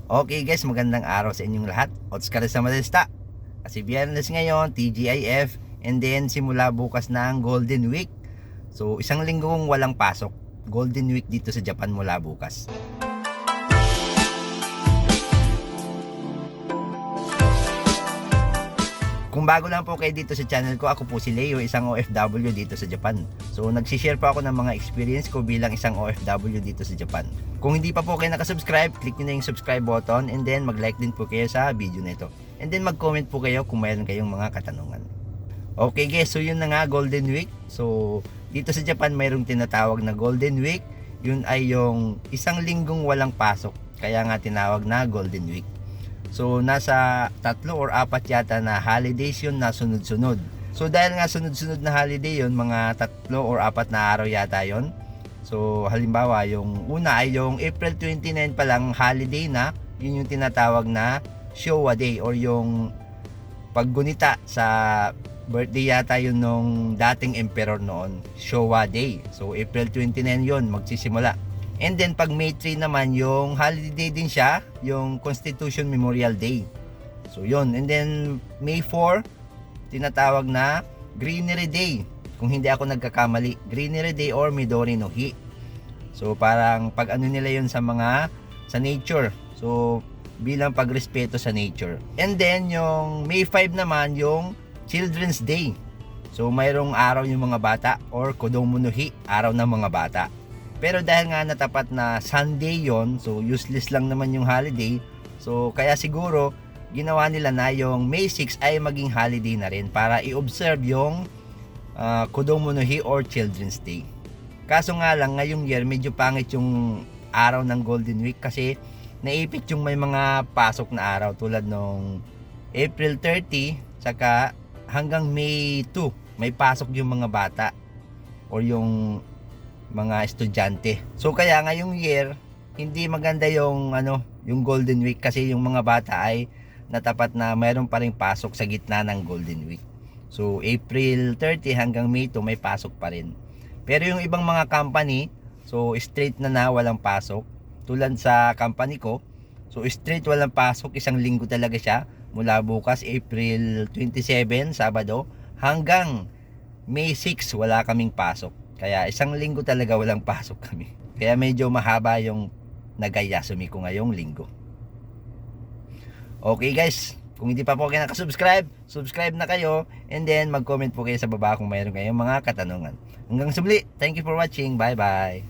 Okay guys, magandang araw sa inyong lahat. Otskara sa Madesta. Kasi Biyernes ngayon, TGIF, and then simula bukas na ang Golden Week. So isang linggong walang pasok. Golden Week dito sa Japan mula bukas. Kung bago lang po kayo dito sa channel ko, ako po si Leo, isang OFW dito sa Japan. So nagsishare po ako ng mga experience ko bilang isang OFW dito sa Japan. Kung hindi pa po kayo nakasubscribe, click nyo na yung subscribe button and then mag-like din po kayo sa video na ito. And then mag-comment po kayo kung mayroon kayong mga katanungan. Okay guys, so yun na nga, Golden Week. So dito sa Japan mayroong tinatawag na Golden Week. Yun ay yung isang linggong walang pasok. Kaya nga tinawag na Golden Week. So nasa 3 or 4 yata na holidays yun na sunod-sunod. So dahil nga sunod-sunod na holiday yun, mga 3 or 4 na araw yata yun. So halimbawa yung una ay yung April 29 pa lang holiday na, yun yung tinatawag na Showa Day or yung paggunita sa birthday yata yun nung dating emperor noon, Showa Day. So April 29 yun magsisimula. And then pag May 3 naman, yung holiday din siya, yung Constitution Memorial Day. So yun. And then May 4, tinatawag na Greenery Day. Kung hindi ako nagkakamali, Greenery Day or Midori no Hi. So parang pag ano nila yun sa nature. So bilang pagrespeto sa nature. And then yung May 5 naman, yung Children's Day. So mayroong araw yung mga bata or Kodomo no Hi, araw ng mga bata. Pero dahil nga natapat na Sunday yon, so useless lang naman yung holiday. So kaya siguro ginawa nila na yung May 6 ay maging holiday na rin para i-observe yung Kodomo no Hi or Children's Day. Kaso nga lang ngayong year medyo pangit yung araw ng Golden Week kasi naipit yung may mga pasok na araw tulad nung April 30 saka hanggang May 2 may pasok yung mga bata or yung mga estudyante. So kaya ngayong year hindi maganda yung yung Golden Week kasi yung mga bata ay natapat na mayroon pa ring pasok sa gitna ng Golden Week. So April 30 hanggang May 2 may pasok pa rin. Pero yung ibang mga company, so straight na walang pasok. Tulad sa company ko, so straight walang pasok, isang linggo talaga siya mula bukas April 27 Sabado hanggang May 6 wala kaming pasok. Kaya isang linggo talaga walang pasok kami. Kaya medyo mahaba yung nagayasumi ko ngayong linggo. Okay guys, kung hindi pa po kayo nakasubscribe, subscribe na kayo. And then mag-comment po kayo sa baba kung mayroon kayong mga katanungan. Hanggang sa muli, thank you for watching. Bye bye.